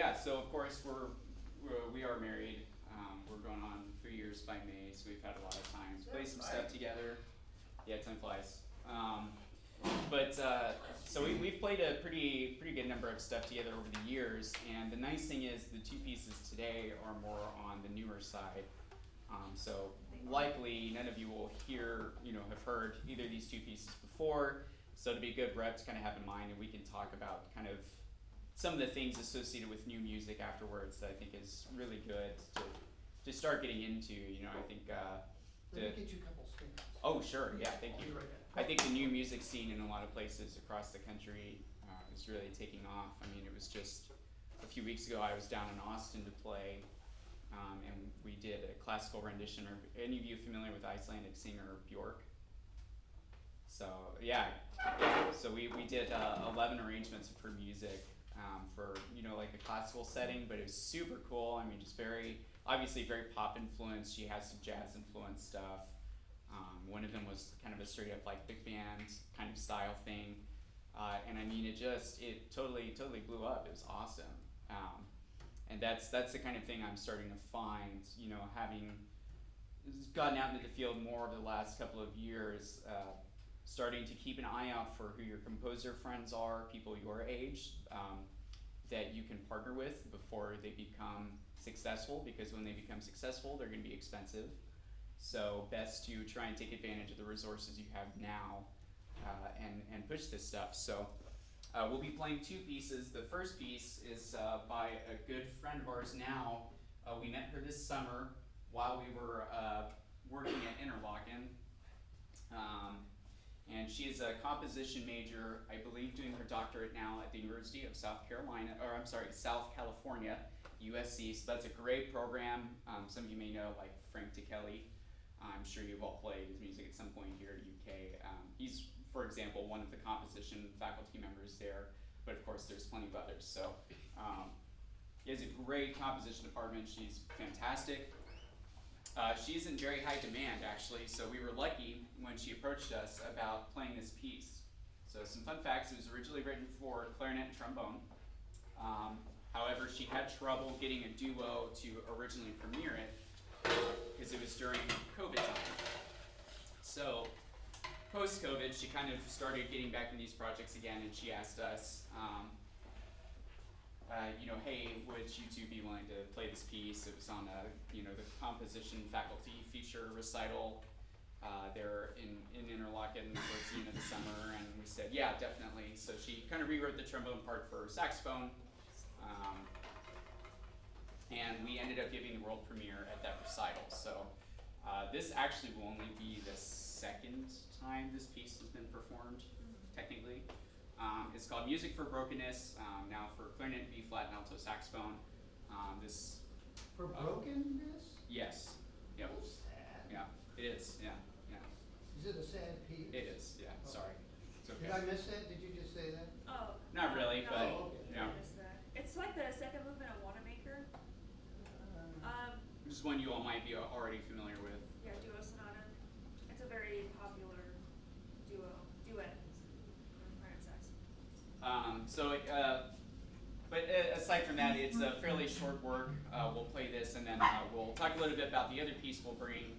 yeah, so of course we are married. We're going on 3 years by May, so we've had a lot of time to play some stuff together. Yeah, time flies. But so we've played a pretty good number of stuff together over the years, and the nice thing is the two pieces today are more on the newer side. So likely none of you will have heard either of these two pieces before. So it'd be a good rep to kind of have in mind, and we can talk about kind of some of the things associated with new music afterwards that I think is really good to start getting into. I think. Let me get you a couple stickers. Oh, sure. Yeah, thank I'll you. be right back. I think the new music scene in a lot of places across the country is really taking off. I mean, it was just a few weeks ago I was down in Austin to play, and we did a classical rendition. Are any of you familiar with Icelandic singer Björk? So yeah, so we did 11 arrangements of her music for like a classical setting, but it was super cool. I mean, just obviously very pop influenced. She has some jazz influenced stuff. One of them was kind of a straight up like big band kind of style thing, and I mean it totally blew up. It was awesome, and that's the kind of thing I'm starting to find. Having gotten out into the field more over the last couple of years, starting to keep an eye out for who your composer friends are, people your age, that you can partner with before they become successful, because when they become successful, they're going to be expensive. So best to try and take advantage of the resources you have now and push this stuff. So we'll be playing two pieces. The first piece is by a good friend of ours now. We met her this summer while we were working at Interlochen. And she is a composition major, I believe, doing her doctorate now at the University of South California, USC. So that's a great program. Some of you may know, like Frank Nickell. I'm sure you've all played his music at some point here at UK. He's, for example, one of the composition faculty members there, but of course there's plenty of others. So he has a great composition department. She's fantastic. She's in very high demand, actually, so we were lucky when she approached us about playing this piece. So some fun facts: it was originally written for clarinet and trombone. However, she had trouble getting a duo to originally premiere it because it was during COVID time. So post-COVID, she kind of started getting back into these projects again, and she asked us, hey, would you two be willing to play this piece? It was on the composition faculty feature recital there in Interlochen towards the end of the summer, and we said, yeah, definitely. So she kind of rewrote the trombone part for saxophone, and we ended up giving the world premiere at that recital. So this actually will only be the second time this piece has been performed, technically. It's called Music for Brokenness, now for clarinet, B flat, and alto saxophone. This For brokenness? Yes. Yep. That's sad. Yeah, it is. Yeah. Is it a sad piece? It is. Yeah. Okay. Sorry. It's okay. Did I miss that? Did you just say that? Oh. Not really, no, but Oh, okay. yeah. I missed that. It's like the second movement of Wanamaker. This is one you all might be already familiar with. Yeah, duo sonata. It's a very popular duet for clarinet sax. But aside from that, it's a fairly short work. We'll play this, and then we'll talk a little bit about the other piece we'll bring.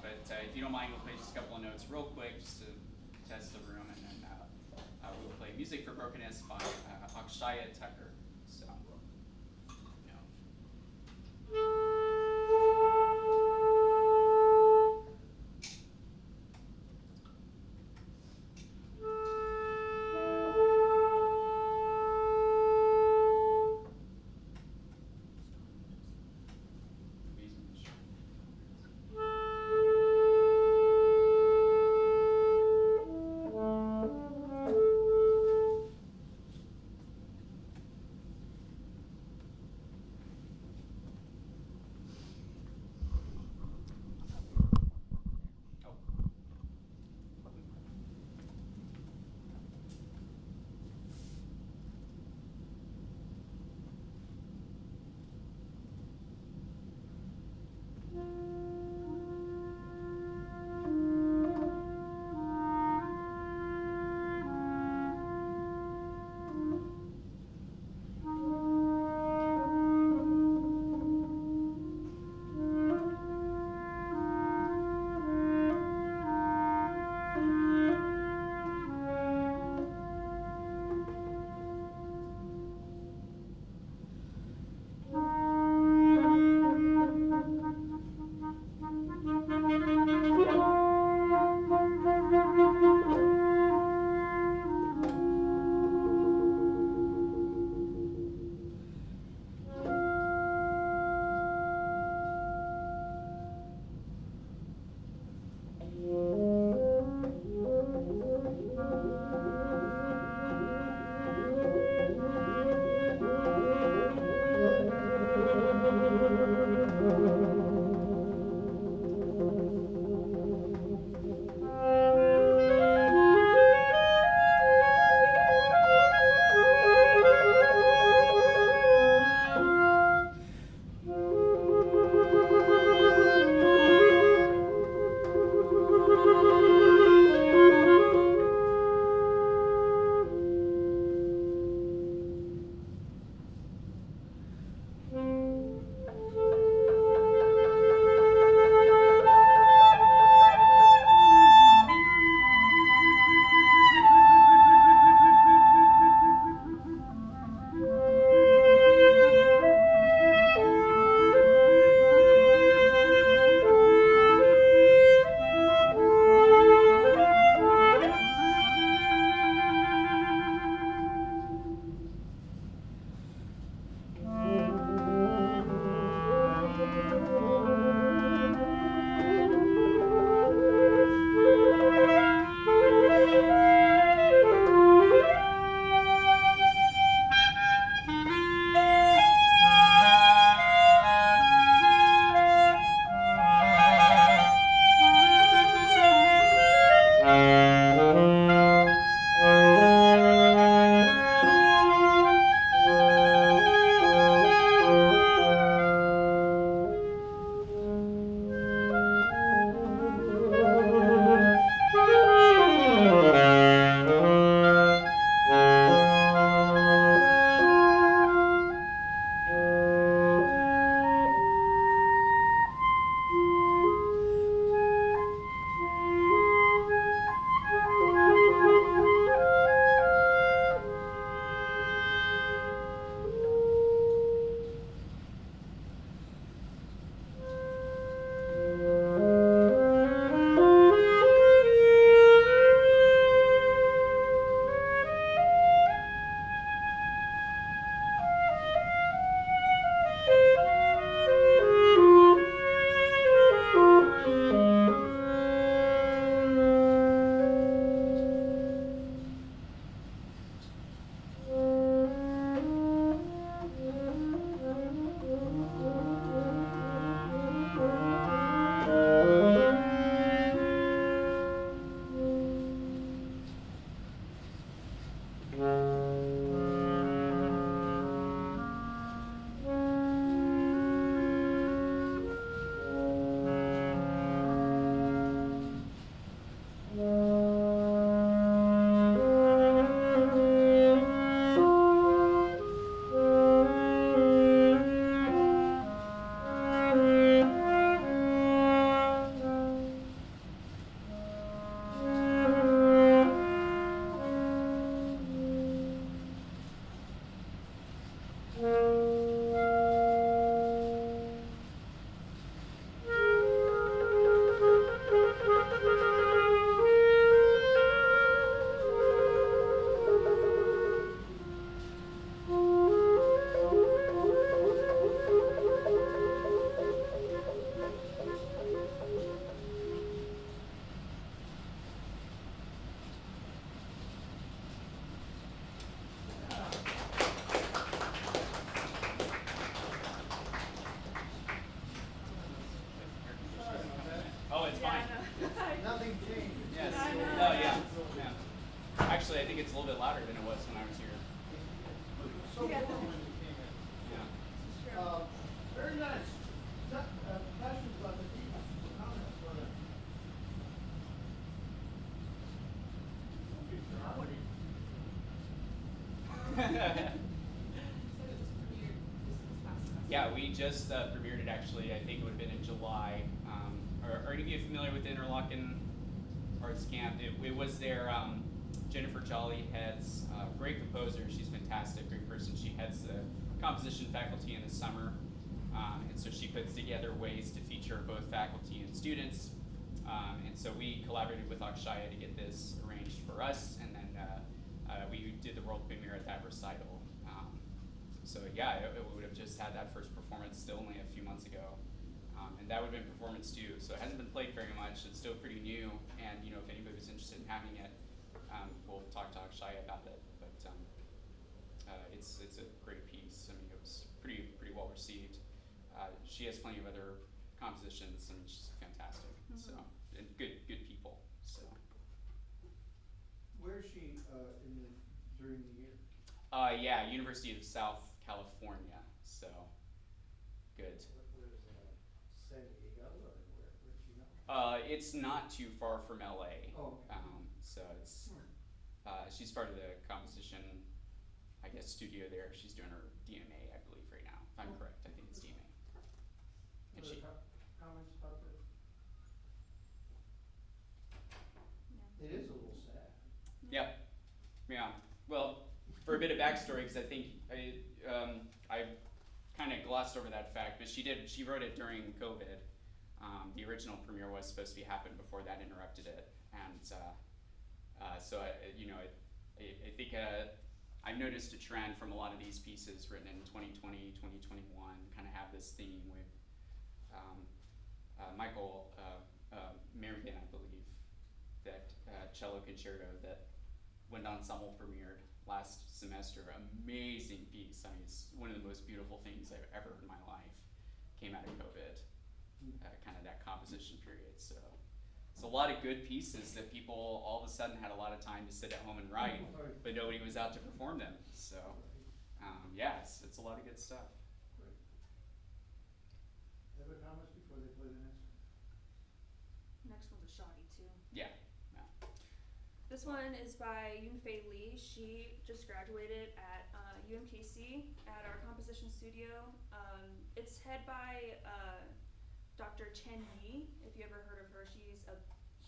But if you don't mind, we'll play just a couple of notes real quick, just to test the room, and then we'll play Music for Brokenness by Akshaya Tucker. So, think it's a little bit louder than it was when I was here. It was so Yeah. warm when you came in. Yeah. Sure. Very nice. Questions about the team, comments, go ahead. Yeah, we just premiered it actually. I think it would have been in July. Are any of you familiar with the Interlochen Arts Camp? It was there. Jennifer Jolly heads, great composer. She's fantastic, great person. She heads the composition faculty in the summer. And so she puts together ways to feature both faculty and students. And so we collaborated with Akshaya to get this arranged for us, and then we did the world premiere at that recital. So yeah, it would have just had that first performance still only a few months ago. And that would have been performance 2, so it hasn't been played very much. It's still pretty new, and you know, if anybody's interested in having it, we'll talk to Akshaya about it. But it's a great piece. I mean, it was pretty well received. She has plenty of other compositions, and she's fantastic. So, and good people. So. Where is she during the year? Yeah, University of South California. So, good. Where is that? San Diego, or where'd you know? It's not too far from LA. Oh, okay. So it's she's part of the composition, I guess, studio there. She's doing her DMA, I believe, right now. If I'm correct, I think it's DMA. And Other she, comments about that? It is a little sad. yeah. Well, for a bit of backstory, because I think I kind of glossed over that fact, but she wrote it during COVID. The original premiere was supposed to be happened before that interrupted it, and so I think I've noticed a trend from a lot of these pieces written in 2020, 2021, kind of have this theme with Michael Merrigan, I believe, that cello concerto that Wind Ensemble premiered last semester. Amazing piece. I mean, it's one of the most beautiful things I've ever heard in my life. Came out of COVID, kind of that composition period. So it's a lot of good pieces that people all of a sudden had a lot of time to sit at home and write, but nobody was out to perform them. So yeah, it's a lot of good stuff. Great. Other comments before they play the next one? Next one's a shoddy too. Yeah. This one is by Yunfei Li. She just graduated at UMKC at our composition studio. It's head by Dr. Chen Yi, if you ever heard of her. She's a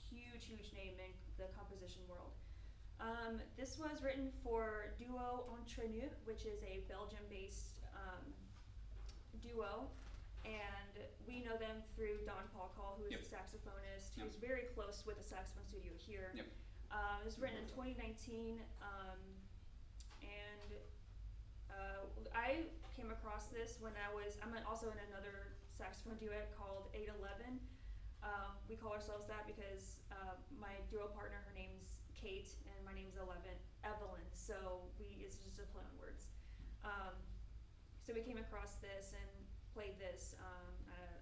huge name in the composition world. This was written for Duo Entre Nous, which is a Belgium-based duo, and we know them through Don Paul Call, who is a saxophonist, who's very close with the saxophone studio here. Yep. It was written in 2019, and I came across this when I'm also in another saxophone duet called 811. We call ourselves that because my duo partner, her name's Kate, and my name's Evelynn, so it's just a play on words. So we came across this and played this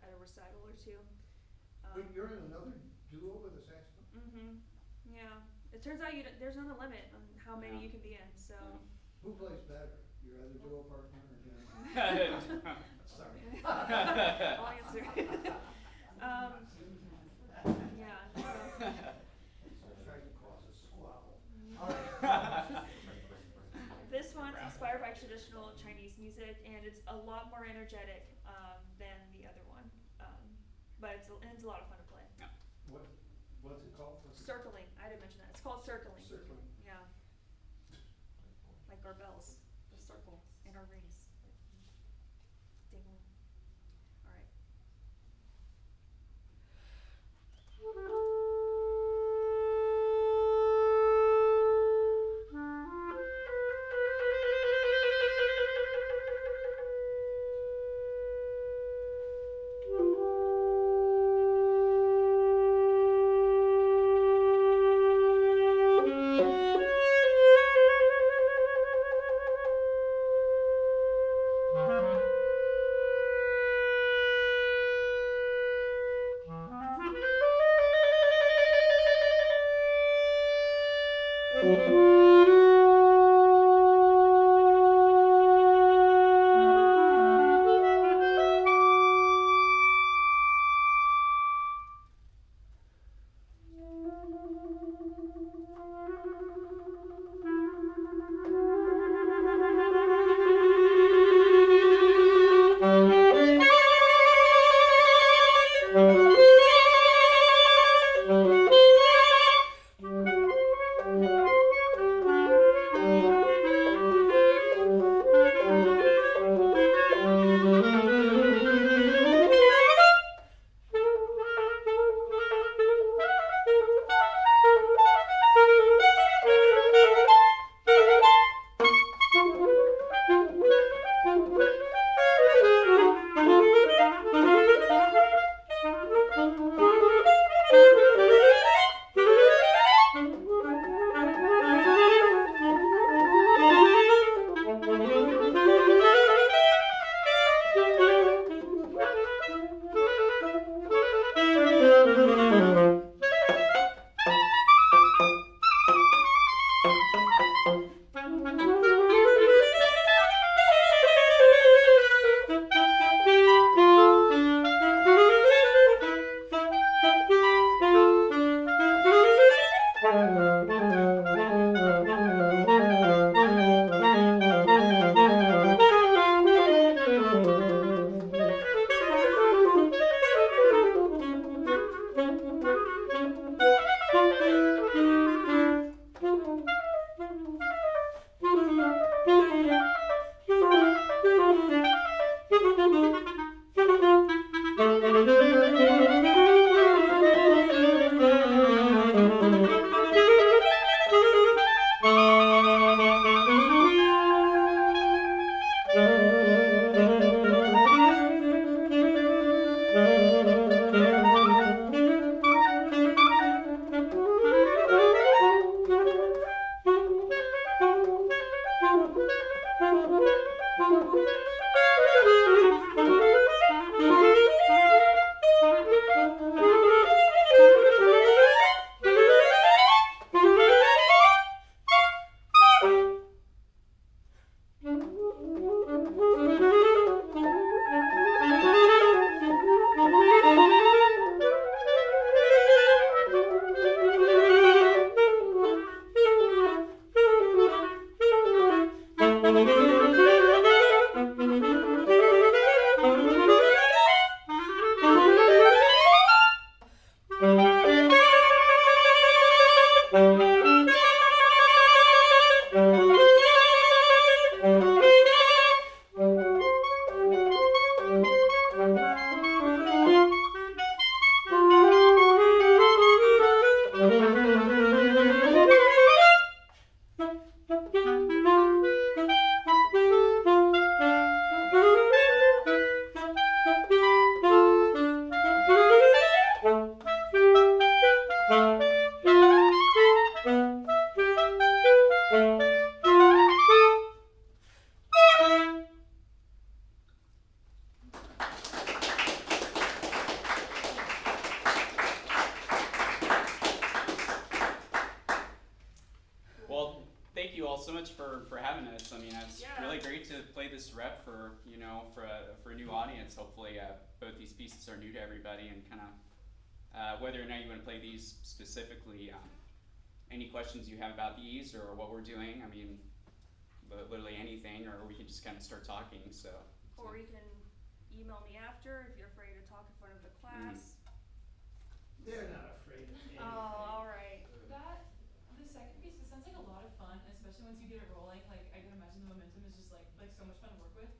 at a recital or two. Wait, you're in another duo with a saxophone? Mm-hmm. Yeah. It turns out there's not a limit on how many you can be in, so. Who plays better, your other duo partner or Jennifer? Sorry. I'll answer. Yeah. Trying to cause a squabble. This one's inspired by traditional Chinese music, and it's a lot more energetic than the other one. But it's a lot of fun to play. What's it called? Circling. I didn't mention that. It's called circling. Circling. Yeah. Like our bells, the circle, and our rings. Ding. All right. Well, thank you all so much for having us. I mean, it's Yeah. really great to play this rep for, for a new audience. Hopefully, both these pieces are new to everybody, and kind of whether or not you want to play these specifically. Any questions you have about these or what we're doing? I mean, literally anything, or we can just kind of start talking. Or you can email me after if you're afraid to talk in front of the class. They're not afraid of anything. Oh, alright. The second piece, it sounds like a lot of fun, especially once you get it rolling. Like, I can imagine the momentum is just like so much fun to work with.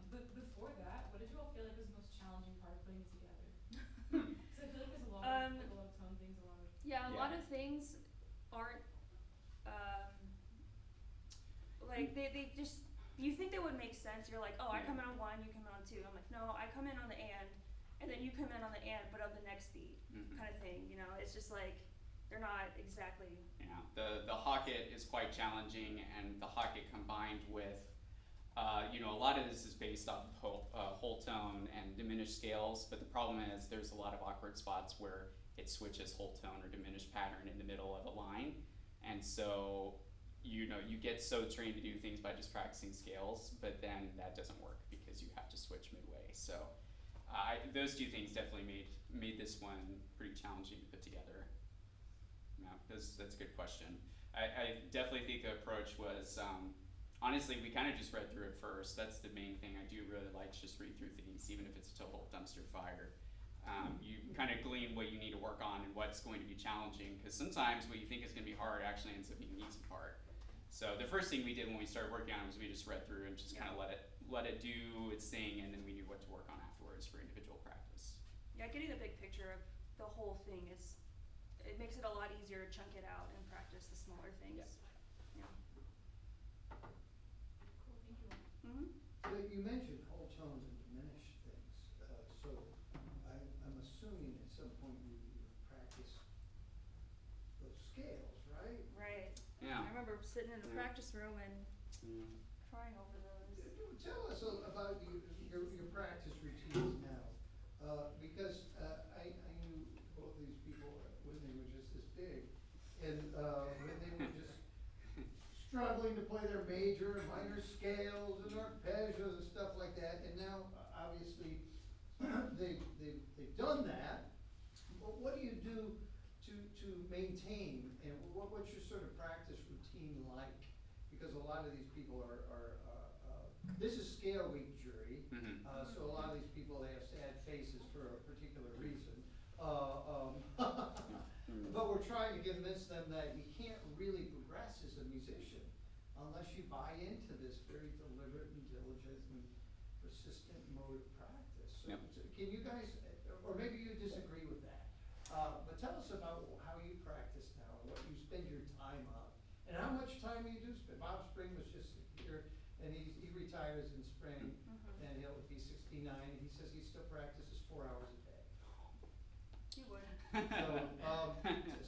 But before that, what did you all feel like was the most challenging part of putting it together? Because I feel like there's a lot of tone things, a lot of. Yeah, a lot of things aren't, like, they just, you think they would make sense. You're like, oh, I come in on 1, you come in on 2. I'm like, no, I come in on the and then you come in on the but of the next beat, kind of thing, It's just like, they're not exactly. Yeah, the Hocket is quite challenging, and the Hocket combined with, a lot of this is based off of whole tone and diminished scales, but the problem is there's a lot of awkward spots where it switches whole tone or diminished pattern in the middle of a line, and so you get so trained to do things by just practicing scales, but then that doesn't work because you have to switch midway. So those two things definitely made this one pretty challenging to put together. Yeah, that's a good question. I definitely think the approach was, honestly, we kind of just read through it first. That's the main thing I do really like, just read through things, even if it's a total dumpster fire. You kind of glean what you need to work on and what's going to be challenging, because sometimes what you think is going to be hard actually ends up being an easy part. So the first thing we did when we started working on it was we just read through and just kind of let it do its thing, and then we knew what to work on afterwards for individual practice. Yeah, getting the big picture of the whole thing it makes it a lot easier to chunk it out and practice the smaller things. Yeah. Cool, thank you all. So you mentioned whole tones and diminished things, so I'm assuming at some point you've practiced those scales, right? Right. Yeah. I remember sitting in the practice room and crying over those. Tell us about your practice routines now, because I knew both these people when they were just this big, and when they were just struggling to play their major and minor scales and arpeggios and stuff like that, and now obviously they've done that. But what do you do to maintain, and what's your sort of practice routine like? Because a lot of these people are this is scale week jury, so a lot of these people, they have sad faces for a particular reason. But we're trying to convince them that you can't really progress as a musician unless you buy into this very deliberate and diligent and persistent mode of practice. So, so can you guys, or maybe you disagree with that, but tell us about how you practice now and what you spend your time on, and how much time you do spend. Bob Spring was just here, and he retires in spring, and he'll be 69, and he says he still practices 4 hours a day. You would.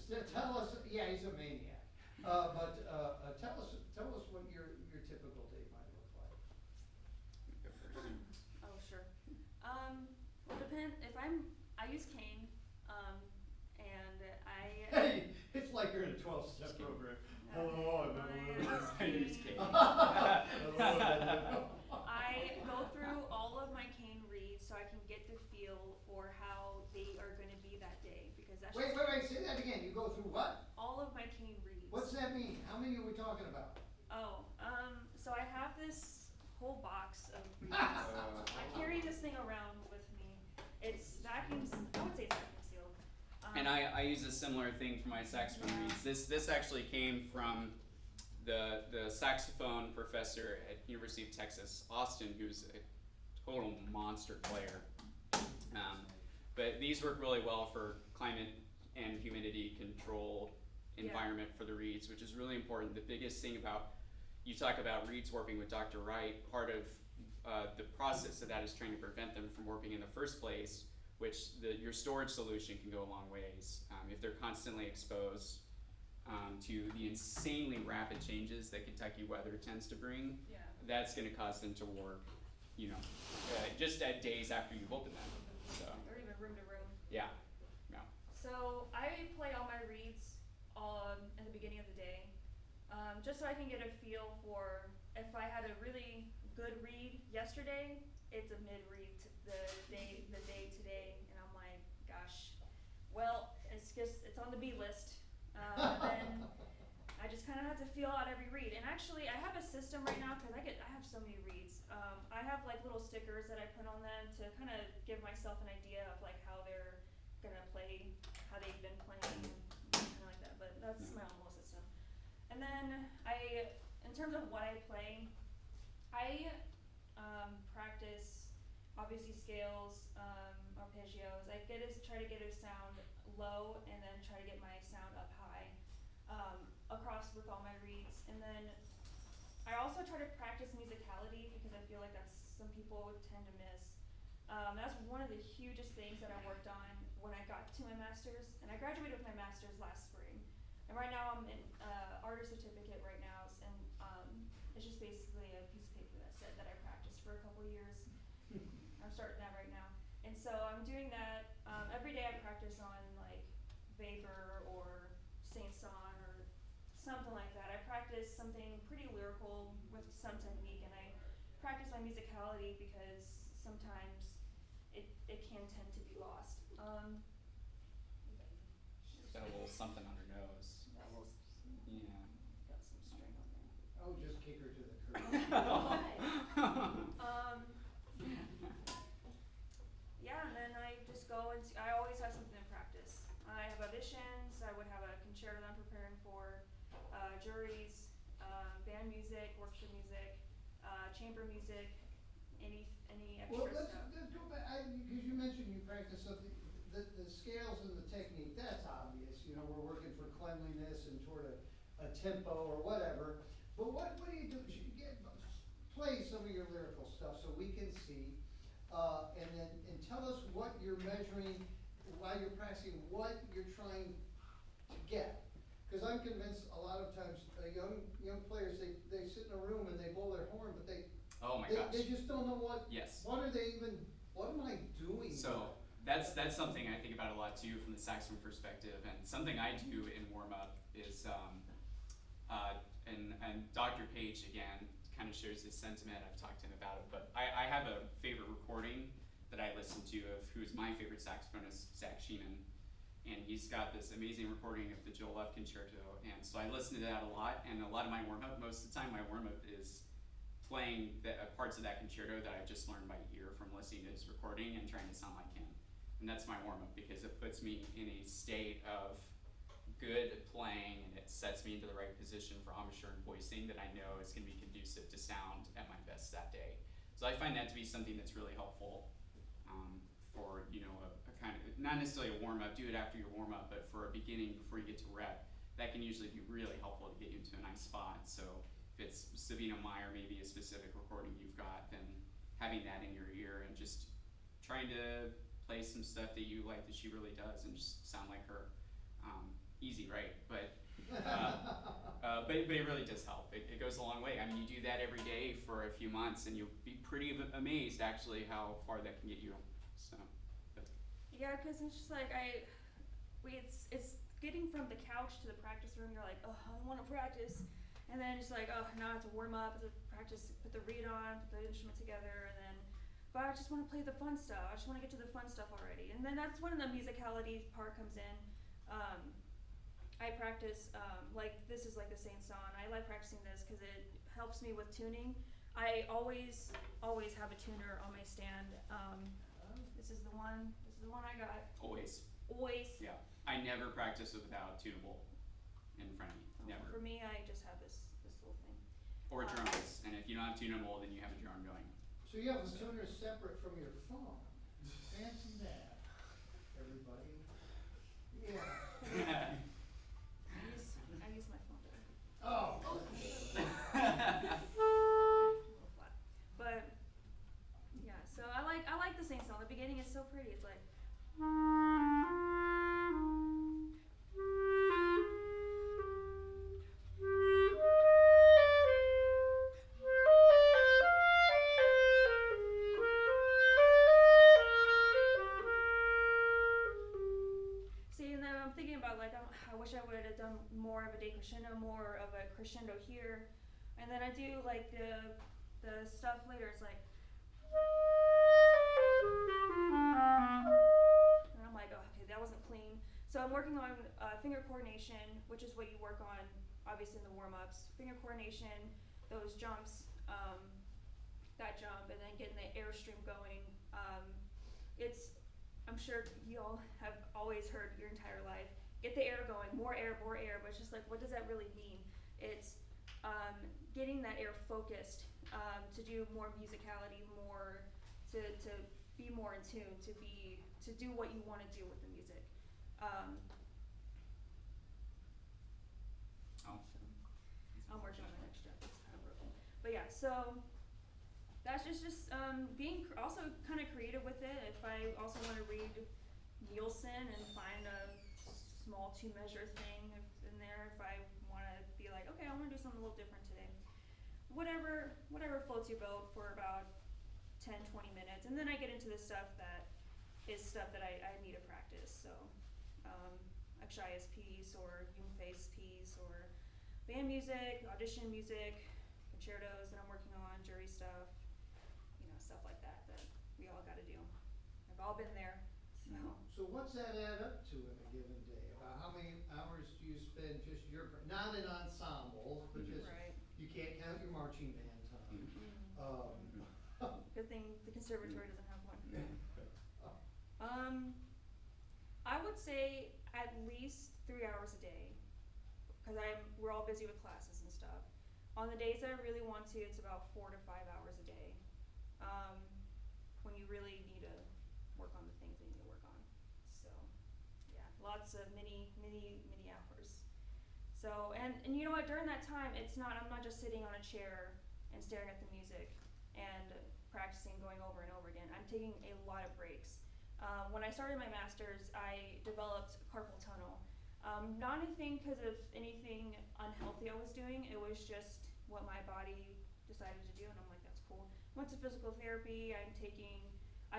So, tell us, yeah, he's a maniac, but tell us what your typical day might I use cane, and I. Hey, it's like you're in a 12-step Just kidding. program. Hello, I'm I You're use just kidding. I go through all of my cane reads so I can get the feel for how they are going to be that day, because that's Wait, just say that again. You go through what? all of my cane reads. What's that mean? How many are we talking about? Oh, so I have this whole box of reads. I carry this thing around with me. It's vacuum. I would say it's vacuum sealed. And I use a similar thing for my saxophone reeds. This actually came from the saxophone professor at University of Texas, Austin, who's a total monster player. But these work really well for climate and humidity control environment for the reeds, which is really important. The biggest thing about, you talk about reeds warping with Dr. Wright, part of the process of that is trying to prevent them from warping in the first place, which your storage solution can go a long ways. If they're constantly exposed to the insanely rapid changes that Kentucky weather tends to bring, Yeah. that's going to cause them to warp, just at days after you've opened them. So, Or even room to room. yeah. So I play all my reads in the beginning of the day, just so I can get a feel for if I had a really good read yesterday, it's a mid read the day today, and I'm like, gosh, well, it's on the B list. And then I just kind of have to feel out every read. And actually, I have a system right now because I have so many reads. I have like little stickers that I put on them to kind of give myself an idea of like how they're gonna play, how they've been playing, kind of like that. But that's my own little system. And then in terms of what I play, I practice obviously scales, arpeggios. I try to get a sound low and then try to get my sound up high across with all my reads. And then I also try to practice musicality because I feel like that's some people tend to miss. That's one of the hugest things that I worked on when I got to my master's, and I graduated with my master's last spring. And right now I'm in artist certificate right now, and it's just basically a piece of paper that said that I practiced for a couple years. I'm starting that right now, and so I'm doing that every day. I practice on like Weber or Saint-Saëns or something like that. I practice something pretty lyrical with some technique, and I practice my musicality because sometimes it can tend to be lost. Got a little something on her nose. That will, Yeah. got some string on there. Oh, just kick her to the curb. Yeah, and then I just go and I always have something to practice. I have auditions. I would have a concerto that I'm preparing for, juries, band music, orchestra music, chamber music, any Well, extra let's stuff. go back, because you mentioned you practice something, the scales and the technique, that's obvious, we're working for cleanliness and toward a tempo or whatever. But what do you do? Play some of your lyrical stuff so we can see, and tell us what you're measuring while you're practicing, what you're trying to get. Because I'm convinced a lot of times young players, they sit in a room and they blow their horn, but Oh my gosh. they just don't know what Yes. am I doing? So that's something I think about a lot too from the saxophone perspective, and something I do in warm up is and Dr. Page again kind of shares his sentiment. I've talked to him about it, but I have a favorite recording that I listen to of who's my favorite saxophonist, Zach Sheeman, and he's got this amazing recording of the Joel F. Concerto, and so I listen to that a lot. And a lot of my warm up, most of the time, my warm up is playing the parts of that concerto that I've just learned by ear from listening to his recording and trying to sound like him. And that's my warm up because it puts me in a state of good playing, and it sets me into the right position for embouchure and voicing that I know is going to be conducive to sound at my best that day. So I find that to be something that's really helpful for a kind of, not necessarily a warm up, do it after your warm up, but for a beginning before you get to rep, that can usually be really helpful to get you into a nice spot. So if it's Sabina Meyer, maybe a specific recording you've got, then having that in your ear and just trying to play some stuff that you like that she really does and just sound like her. Easy, right? But it really does help. It goes a long way. I mean, you do that every day for a few months, and you'll be pretty amazed actually how far that can get you. So. Yeah, because it's just like it's getting from the couch to the practice room. You're like, oh, I want to practice, and then it's like, oh, now I have to warm up, to practice, put the reed on, put the instrument together, and then, but I just want to play the fun stuff. I just want to get to the fun stuff already, and then that's when the musicality part comes in. I practice like this is like the Saint song. I like practicing this because it helps me with tuning. I always have a tuner on my stand. This is the one. This is the one I got. Always. Always. Yeah. I never practice without tunable in front of me. Never. For me, I just have this little thing. Or drums. And if you don't have tunable, then you have a drum going. So you have a tuner separate from your phone. Fancy that, everybody. Yeah. I use my phone better. Oh. A little flat. But yeah, so I like the Saint song. The beginning is so pretty. It's like see, and then I'm thinking about like I wish I would have done more of a decrescendo, more of a crescendo here, and then I do like the stuff later. It's like, and I'm like, oh, okay, that wasn't clean. So I'm working on finger coordination, which is what you work on obviously in the warm-ups. Finger coordination, those jumps, that jump, and then getting the airstream going. I'm sure you all have always heard your entire life, get the air going, more air, but it's just like, what does that really mean? It's getting that air focused to do more musicality, more to be more in tune, to do what you want to do with the music. I'm working on the next step. It's kind of broken, but yeah. So that's just being also kind of creative with it. If I also want to read Nielsen and find a small 2-measure thing in there, if I want to be like, okay, I want to do something a little different today. Whatever floats your boat for about 10-20 minutes, and then I get into the stuff that is stuff that I need to practice. So Akshay's piece or Jungfei's piece or band music, audition music, concertos that I'm working on, jury stuff, stuff like that we all got to do. I've all been there. So what's that add up to in a given day? About how many hours do you spend just not in ensembles, but just Right. You can't count your marching band time. Good thing the conservatory doesn't have one. I would say at least 3 hours a day, because we're all busy with classes and stuff. On the days that I really want to, it's about 4 to 5 hours a day. When you really need to work on the things that you need to work on. So yeah, lots of many hours. So and you know what, during that time I'm not just sitting on a chair and staring at the music and practicing going over and over again. I'm taking a lot of breaks. When I started my master's, I developed carpal tunnel. Not anything because of anything unhealthy I was doing, it was just what my body decided to do, and I'm like, that's cool. Went to physical therapy. I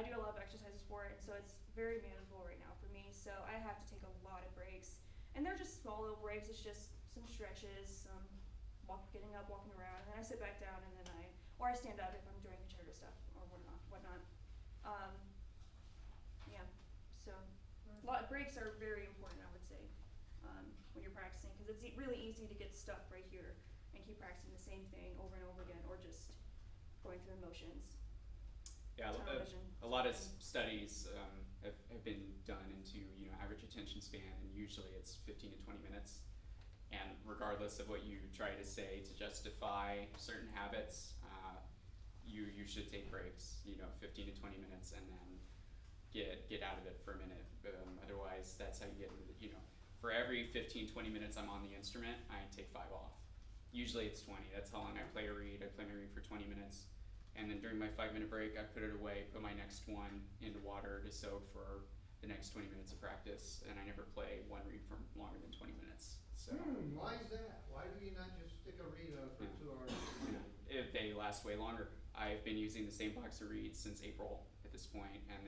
do a lot of exercises for it, and so it's very manageable right now for me. So I have to take a lot of breaks, and they're just small little breaks. It's just some stretches, some getting up, walking around, and then I sit back down, and then I stand up if I'm doing concerto stuff or whatnot. Yeah. So breaks are very important, I would say, when you're practicing, because it's really easy to get stuck right here and keep practicing the same thing over and over again, or just going through the motions. Yeah, a lot of studies have been done into average attention span, and usually it's 15 to 20 minutes. And regardless of what you try to say to justify certain habits, you should take breaks. 15 to 20 minutes, and then get out of it for a minute. Otherwise, that's how you get into the, for every 15, 20 minutes I'm on the instrument, I take 5 off. Usually it's 20. That's how long I play a reed. I play my reed for 20 minutes. And then during my 5-minute break, I put it away, put my next one into water to soak for the next 20 minutes of practice. And I never play one reed for longer than 20 minutes. So. Why is that? Why do you not just stick a reed on for 2 hours? They last way longer. I've been using the same box of reeds since April at this point, and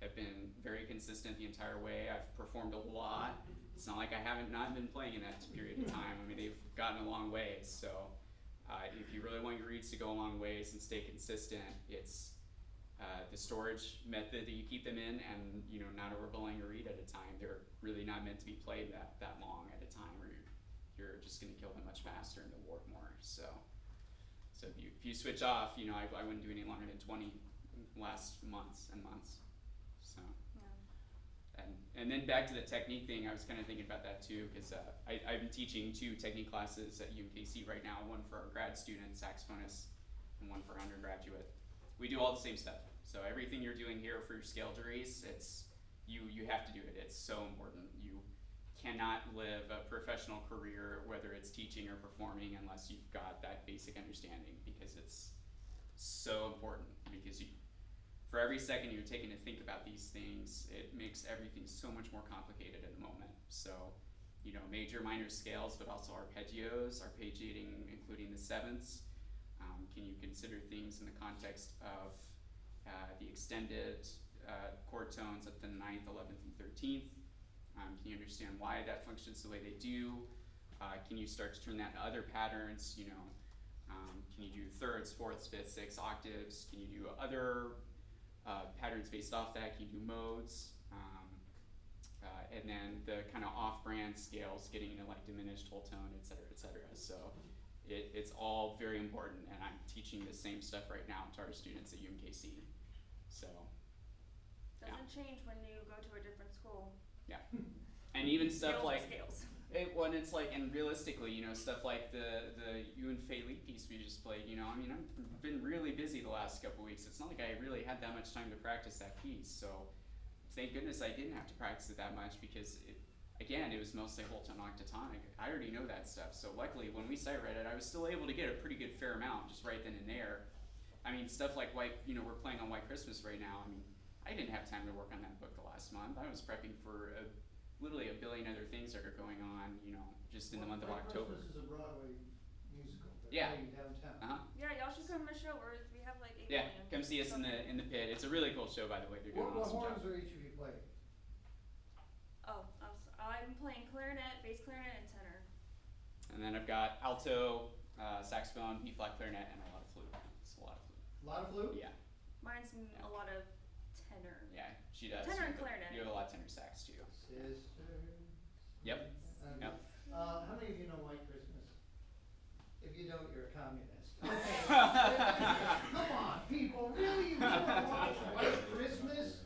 have been very consistent the entire way. I've performed a lot. It's not like I haven't not been playing in that period of time. I mean, they've gotten a long way. So if you really want your reads to go a long ways and stay consistent, it's the storage method that you keep them in, and not overblowing a read at a time. They're really not meant to be played that long at a time, or you're just going to kill them much faster and they'll warp more. So if you switch off, I wouldn't do any longer than 20 last months and months. So Yeah. and then back to the technique thing, I was kind of thinking about that too, because I've been teaching 2 technique classes at UMKC right now, one for our grad student saxophonists and one for undergraduate. We do all the same stuff. So everything you're doing here for your scale juries, it's you have to do it. It's so important. You cannot live a professional career, whether it's teaching or performing, unless you've got that basic understanding, because it's so important. Because for every second you're taking to think about these things, it makes everything so much more complicated in the moment. So, major, minor scales, but also arpeggios, arpeggiating, including the sevenths. Can you consider things in the context of the extended chord tones at the 9th, 11th, and 13th? Can you understand why that functions the way they do? Can you start to turn that into other patterns? Can you do thirds, fourths, fifths, sixths, octaves? Can you do other patterns based off that? Can you do modes? And then the kind of off-brand scales, getting into like diminished whole tone, et cetera, et cetera. So it's all very important, and I'm teaching the same stuff right now to our students at UMKC. So Doesn't change when you go to a different school. yeah, and even stuff Scales are like scales. it's like, and realistically, stuff like the you and Fei Li piece we just played. I mean, I've been really busy the last couple weeks. It's not like I really had that much time to practice that piece. So thank goodness I didn't have to practice it that much, because it was mostly whole tone octatonic. I already know that stuff. So luckily, when we sight read it, I was still able to get a pretty good fair amount just right then and there. I mean, stuff like we're playing on White Christmas right now. I mean, I didn't have time to work on that book the last month. I was prepping for literally a billion other things that are going on, just in the month of October. Christmas is a Broadway musical. Yeah. They're playing downtown. Yeah, y'all should come to the show. We have like 8 Yeah, million. come see us in the pit. It's a really cool show, by the way. They're doing What an awesome horns job. are each of you playing? Oh, I'm playing clarinet, bass clarinet, and tenor. And then I've got alto, saxophone, B flat clarinet, and a lot of flute. It's a lot of flute. A lot of flute? Yeah, Mine's a lot of tenor. yeah, she does. Tenor and You have clarinet. You have a lot of tenor sax too. Sisters. Yep. Okay. Yep. How many of you know White Christmas? If you don't, you're a communist. Okay. Come on, people, really? You wanna watch White Christmas?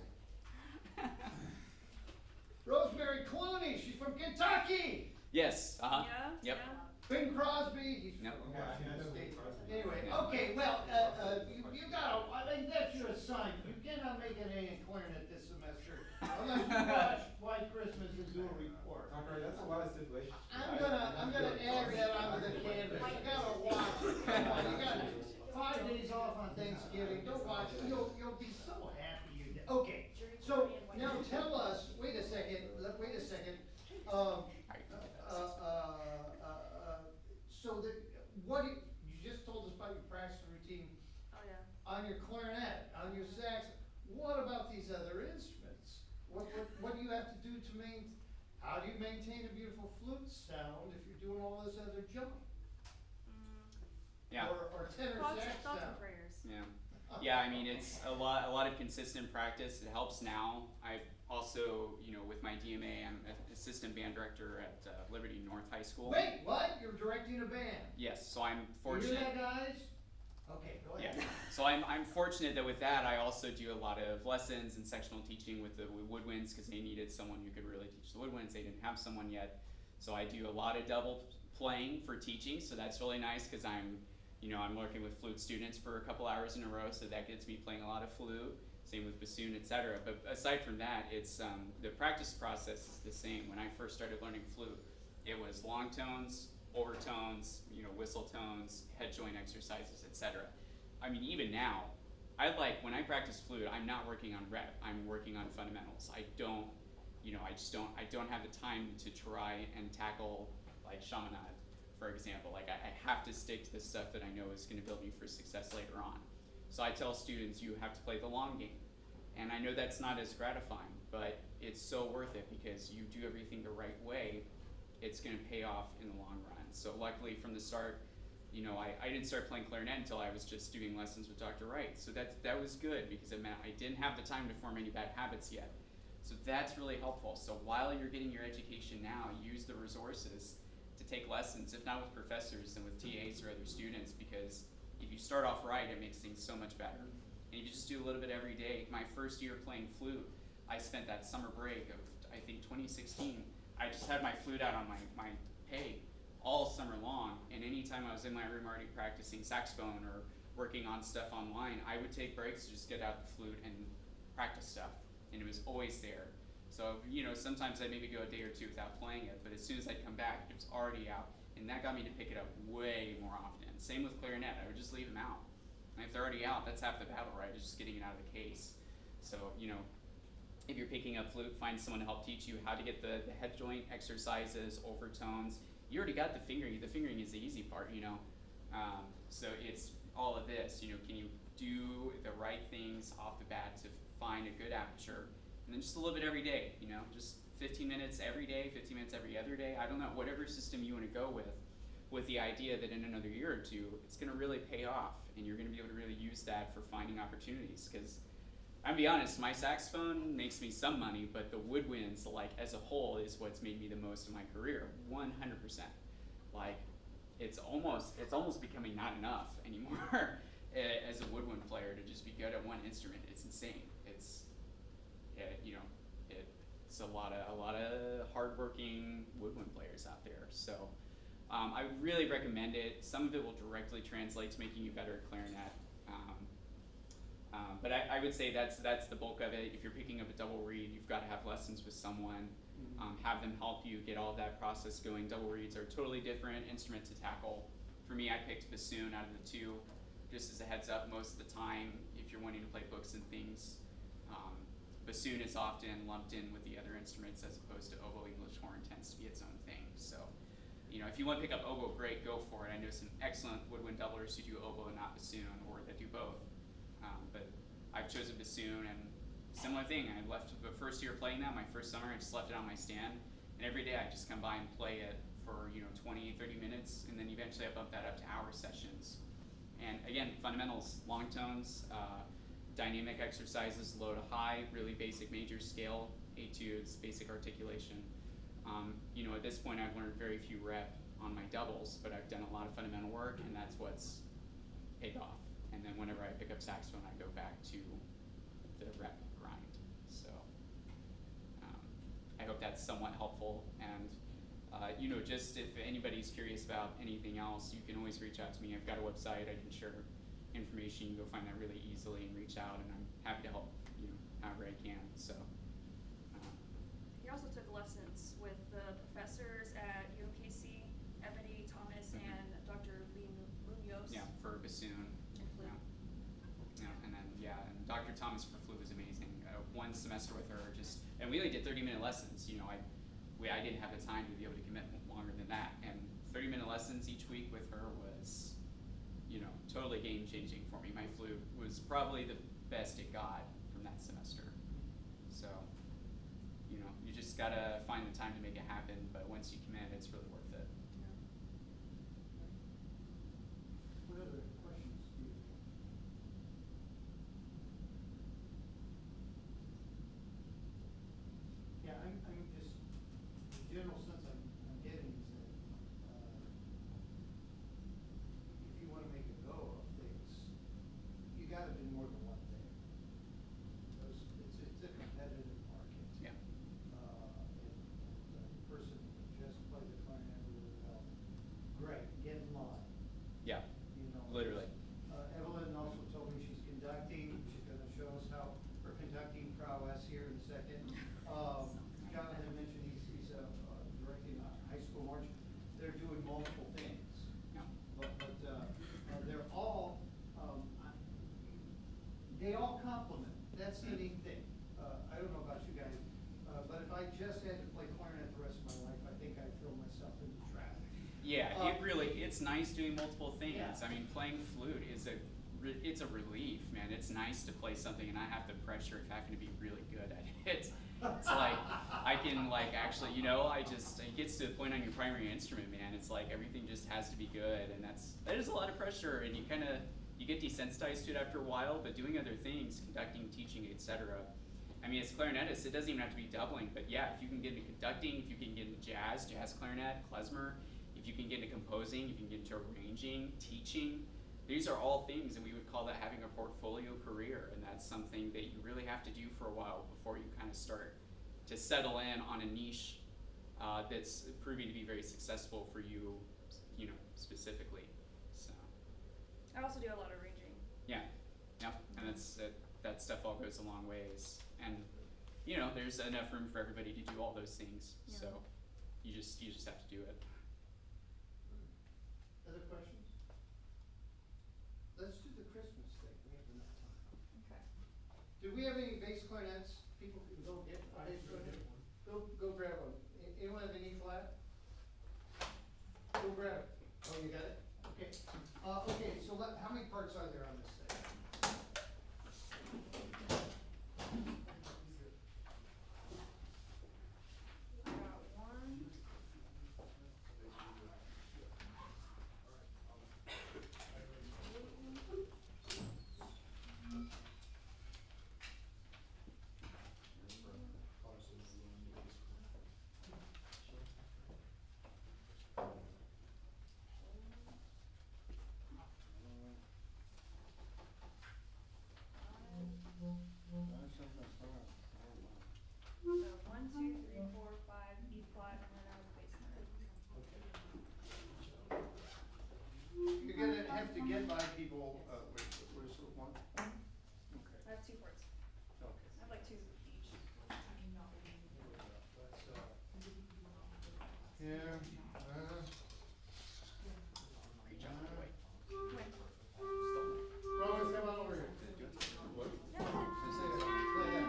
Rosemary Clooney, she's from Kentucky. Yes. Uh huh. Yeah. Yep. Yeah. Bing Crosby, he's Yep. from Yeah, Washington yeah, State. Crosby. Anyway, Yeah. okay, well, you gotta, I think that's your assignment. You cannot make an A in clarinet this semester unless you watch White Christmas and do a report. Okay, that's a lot of stipulations. I'm gonna add that onto the canvas. You gotta watch it. Come on, you got 5 days off on Thanksgiving. Don't watch it. You'll be so happy you did. Okay, so now tell us. Wait a second. So you just told us about your practice routine Oh yeah. on your clarinet, on your sax. What about these other instruments? What do you have to do to how do you maintain a beautiful flute sound if you're doing all this other junk? Yeah. Or tenor Thoughts sax and sound? prayers. Yeah. Yeah, I mean, it's a lot of consistent practice. It helps now. I also, with my DMA, I'm an assistant band director at Liberty North High School. Wait, what? You're directing a band? Yes, so I'm You fortunate. hear that, guys? Okay, go Yeah, ahead. so I'm fortunate that with that I also do a lot of lessons and sectional teaching with the woodwinds, because they needed someone who could really teach the woodwinds. They didn't have someone yet, so I do a lot of double playing for teaching. So that's really nice, because I'm working with flute students for a couple hours in a row, so that gets me playing a lot of flute. Same with bassoon, etc. But aside from that, it's the practice process is the same. When I first started learning flute, it was long tones, overtones, whistle tones, head joint exercises, etc. I mean, even now, when I practice flute, I'm not working on rep. I'm working on fundamentals. I don't have the time to try and tackle like chaminade, for example. Like I have to stick to the stuff that I know is going to build me for success later on. So I tell students, you have to play the long game. And I know that's not as gratifying, but it's so worth it because you do everything the right way, it's going to pay off in the long run. So luckily from the start, you know, I didn't start playing clarinet until I was just doing lessons with Dr. Wright. So that was good because it meant I didn't have the time to form any bad habits yet. So that's really helpful. So while you're getting your education now, use the resources to take lessons, if not with professors, then with TAs or other students, because if you start off right, it makes things so much better. And if you just do a little bit every day, my first year playing flute, I spent that summer break of, I think, 2016. I just had my flute out on my peg all summer long, and anytime I was in my room already practicing saxophone or working on stuff online, I would take breaks to just get out the flute and practice stuff, and it was always there. So, you know, sometimes I'd maybe go a day or two without playing it, but as soon as I'd come back, it was already out, and that got me to pick it up way more often. Same with clarinet, I would just leave them out. And if they're already out, that's half the battle, right? It's just getting it out of the case. So, you know, if you're picking up flute, find someone to help teach you how to get the head joint exercises, overtones. You already got the fingering. The fingering is the easy part, you know. So it's all of this, you know, can you do the right things off the bat to find a good aperture? And then just a little bit every day, you know, just 15 minutes every day, 15 minutes every other day. I don't know, whatever system you want to go with the idea that in another year or two, it's going to really pay off, and you're going to be able to really use that for finding opportunities. Because I'll be honest, my saxophone makes me some money, but the woodwinds, like as a whole, is what's made me the most in my career, 100%. Like, it's almost becoming not enough anymore as a woodwind player to just be good at one instrument. It's insane. You know, it's a lot of hardworking woodwind players out there. So I really recommend it. Some of it will directly translate to making you better at clarinet. But I would say that's the bulk of it. If you're picking up a double reed, you've got to have lessons with someone. Have them help you get all that process going. Double reeds are a totally different instrument to tackle. For me, I picked bassoon out of the two. Just as a heads up, most of the time, if you're wanting to play books and things, bassoon is often lumped in with the other instruments as opposed to oboe. English horn tends to be its own thing. So, you know, if you want to pick up oboe, great, go for it. I know some excellent woodwind doublers who do oboe and not bassoon, or that do both. But I've chosen bassoon, and similar thing. I left the first year playing that. My first summer, I just left it on my stand, and every day I just come by and play it for 20, 30 minutes, and then eventually I bump that up to hour sessions. And again, fundamentals, long tones, dynamic exercises, low to high, really basic major scale, etudes, basic articulation. At this point I've learned very few rep on my doubles, but I've done a lot of fundamental work, and that's what's paid off. And then whenever I pick up saxophone, I go back to the rep grind. So I hope that's somewhat helpful. And just if anybody's curious about anything else, you can always reach out to me. I've got a website. I can share information. You can go find that really easily and reach out, and I'm happy to help however I can. So. You also took lessons with the professors at UMKC, Evelynn, Thomas, and Dr. Munoz. Yeah, for bassoon. And flute. And Dr. Thomas for flute was amazing. One semester with her, and we only did 30-minute lessons. I didn't have the time to be able to commit longer than that, and 30-minute lessons each week with her was, totally game-changing for me. My flute was probably the best it got from that semester. So, you just gotta find the time to make it happen, but once you commit, it's really worth it. What other questions do you have? Yeah, I'm just, the general sense I'm getting is that, if you wanna make a go of things, you gotta do more than one thing. Because it's a competitive market. Yeah. And the person who just played the clarinet really well, great, get in line. Yeah. Literally. Evelynn also told me she's conducting. She's going to show us how her conducting prowess here in a second. Jonathon mentioned he's directing a high school march. They're doing multiple things. Yeah. But they're all, they all complement. That's the neat thing. I don't know about you guys, but if I just had to play clarinet the rest of my life, I think I'd throw myself into traffic. Yeah, it's nice doing multiple things. Yeah. I mean, playing flute is a it's a relief, man. It's nice to play something and not have the pressure of having to be really good at it. It's like I can like actually, you know, it gets to the point on your primary instrument, man. It's like everything just has to be good, and that is a lot of pressure, and you get desensitized to it after a while. But doing other things, conducting, teaching, etc. I mean, as clarinetists, it doesn't even have to be doubling, but yeah, if you can get into conducting, if you can get into jazz clarinet, klezmer, if you can get into composing, if you can get into arranging, teaching, these are all things, and we would call that having a portfolio career, and that's something that you really have to do for a while before you kind of start to settle in on a niche that's proving to be very successful for you, you know, specifically. So. I also do a lot of arranging. Yeah, yep, and that stuff all goes a long ways, and you know, there's enough room for everybody to do all those things. Yeah. So you just have to do it. Other questions? Let's do the Christmas thing, we have enough time. Okay. Do we have any bass clarinets? People can go get, go grab them. Anyone have an E flat? Go grab it. Oh, you got it? Okay. Okay, so how many parts are there on this thing? I got one. So 1, 2, 3, 4, 5, E flat, and then I have a bass clarinet. You're gonna have to get by people, where's the one? Okay. I have 2 chords. Okay. I have like 2 each. Yeah, Reach out the way. Wait. Rose, come on over here. What? Yeah, Just say that. Play that.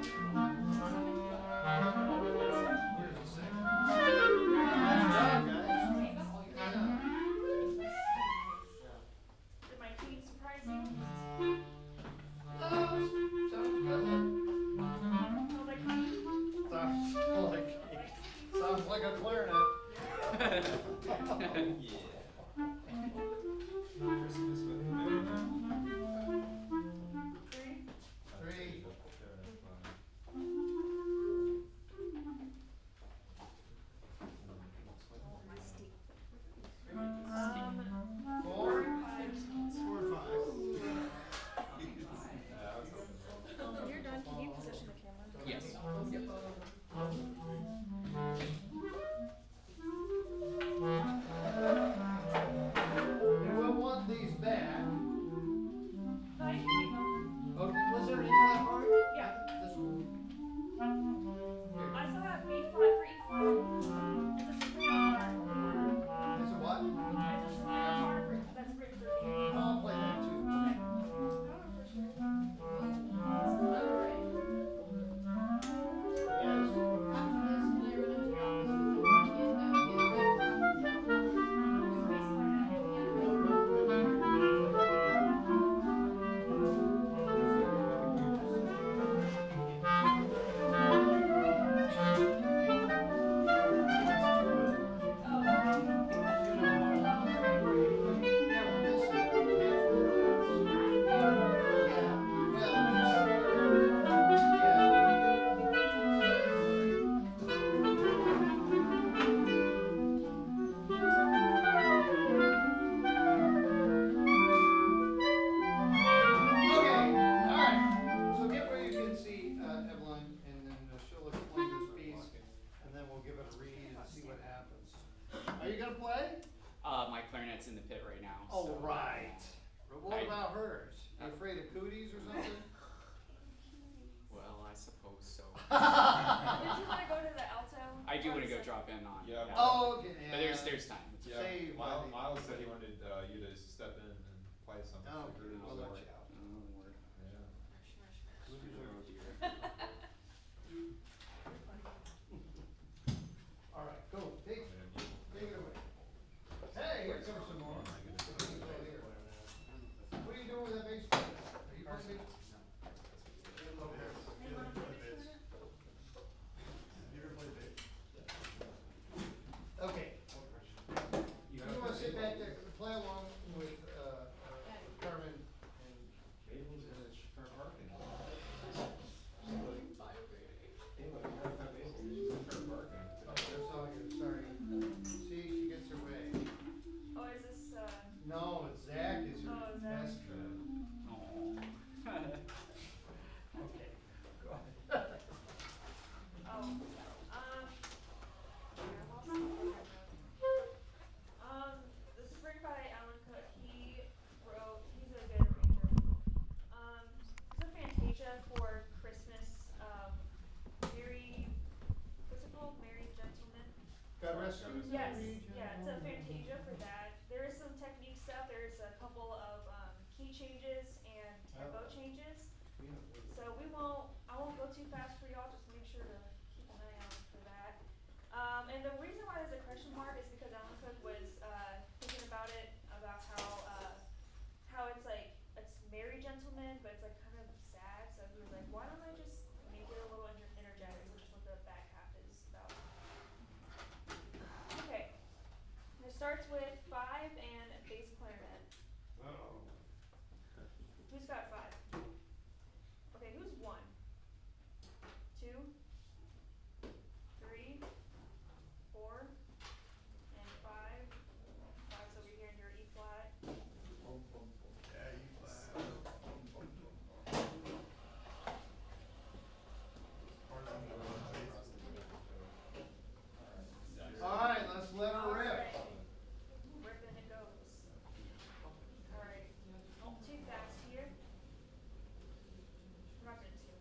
Here's a second. Nice job, guys. Did my key surprise you? Sounds good. Sounds like honey? Sounds like a clarinet. Christmas with the baby. 3. 3. Oh, my stick. 4. 4 and 5. 4 and 5. When you're done, can you position the camera? Yes. And we'll want these back. No, you can keep them. Okay, was there an E flat part? Yeah. This one. I still have B flat for E flat. It's a soprano part. Is it what? It's a soprano part that's written for me. I'll play that too. Okay. Oh, for sure. Yes. Okay, all right. So get where you can see Evelynn, and then she'll explain this piece, and then we'll give it a read and see what happens. Are you gonna play? My clarinet's in the pit right now. All so. right. But what I- about hers? You afraid of cooties or something? Well, I suppose so. Did you want to go to the alto? I do want to go drop in on. Yeah. Oh, okay. But there's time. Yeah, Say why Miles they- said he wanted you to step in and play something. Oh, for groups, I'll so- let you out. Oh, Lord. Yeah. Oh, dear. All right, go. Take Yeah, it away. Hey, here comes some more. What are you doing with that bass? Western Yes, region. yeah, it's a Fantasia for that. There is some technique stuff, there's a couple of, key changes and tempo changes. Beautiful. So I won't go too fast for y'all, just make sure to keep an eye out for that. And the reason why there's a question mark is because Alan Cook was, thinking about it, about how it's like, it's merry gentlemen, but it's like kind of sad, so he was like, why don't I just make it a little energetic, which is what the back half is about. Okay, and it starts with 5 and bass clarinet. Oh. Who's got 5? Okay, who's 1? 2, 3, 4, and 5. 5's over here in your E flat. Yeah, you flat. Alright, let's let her rip. Alright. Ripping it goes. Alright. Too fast here. We're not doing 2.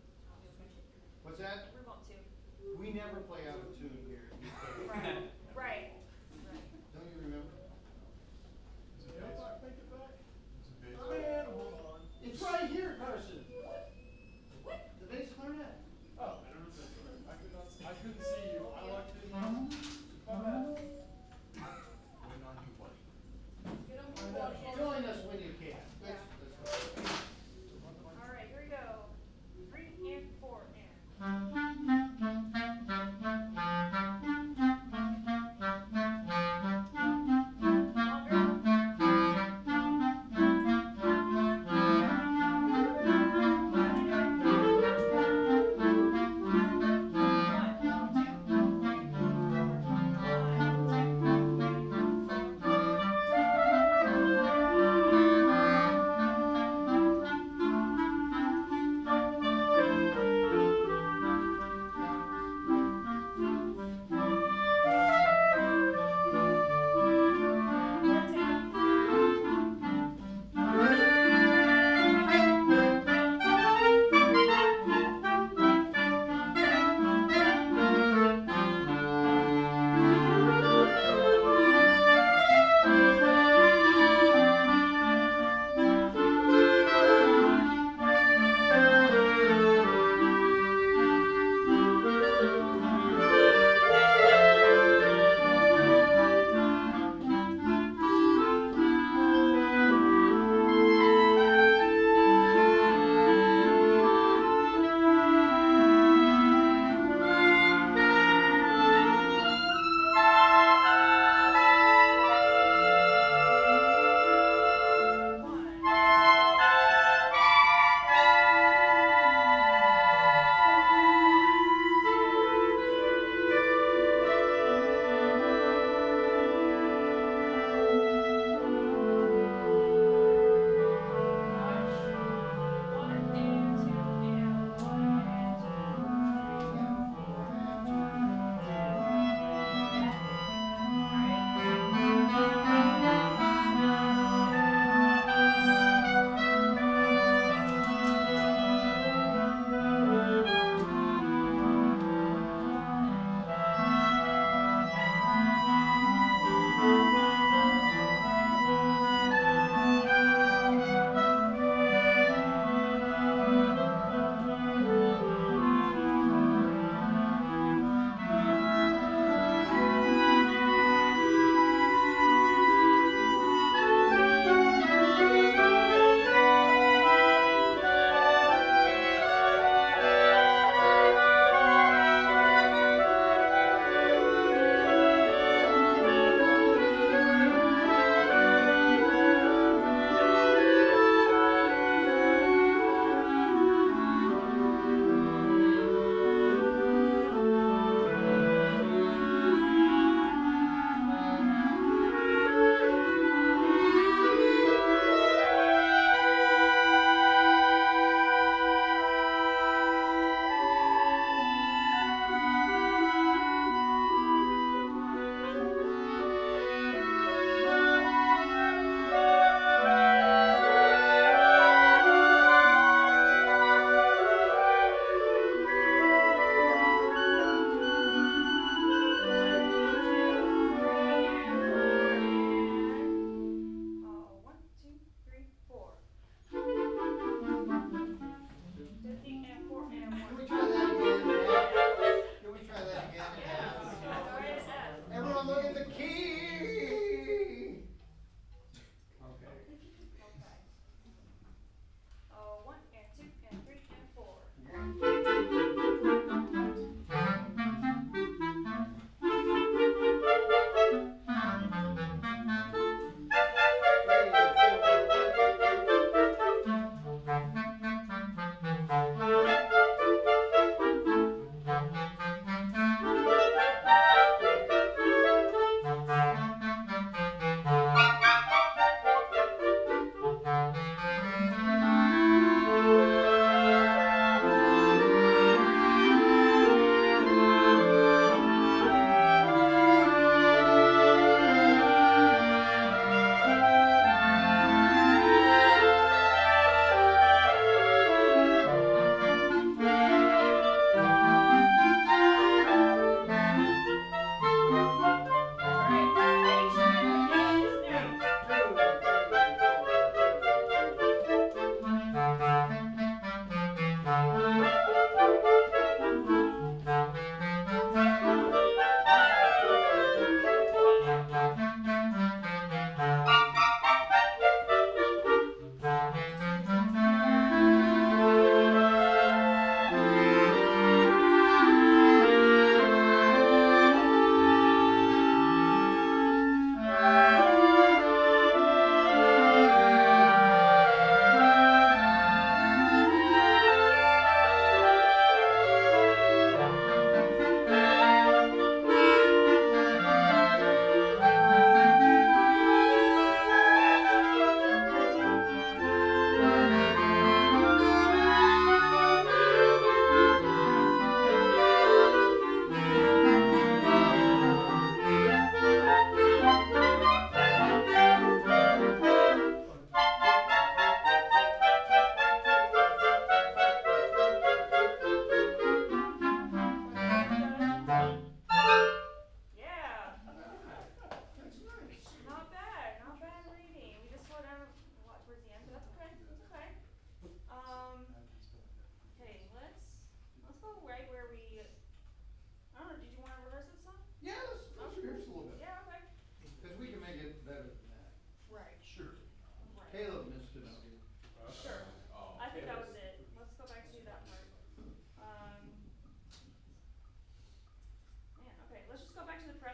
What's that? We're going 2. We never play out of tune here. Right. Right. Right. Don't you remember? Is it bass? Take it back. Is it bass? Man, hold on. It's right here, Carson. The bass clarinet. Oh, I don't know if that's right. I couldn't see you. I looked in. Come back. Waiting on you, buddy. Join us when you can. Let's go. Alright, here we go. 3 and 4 and.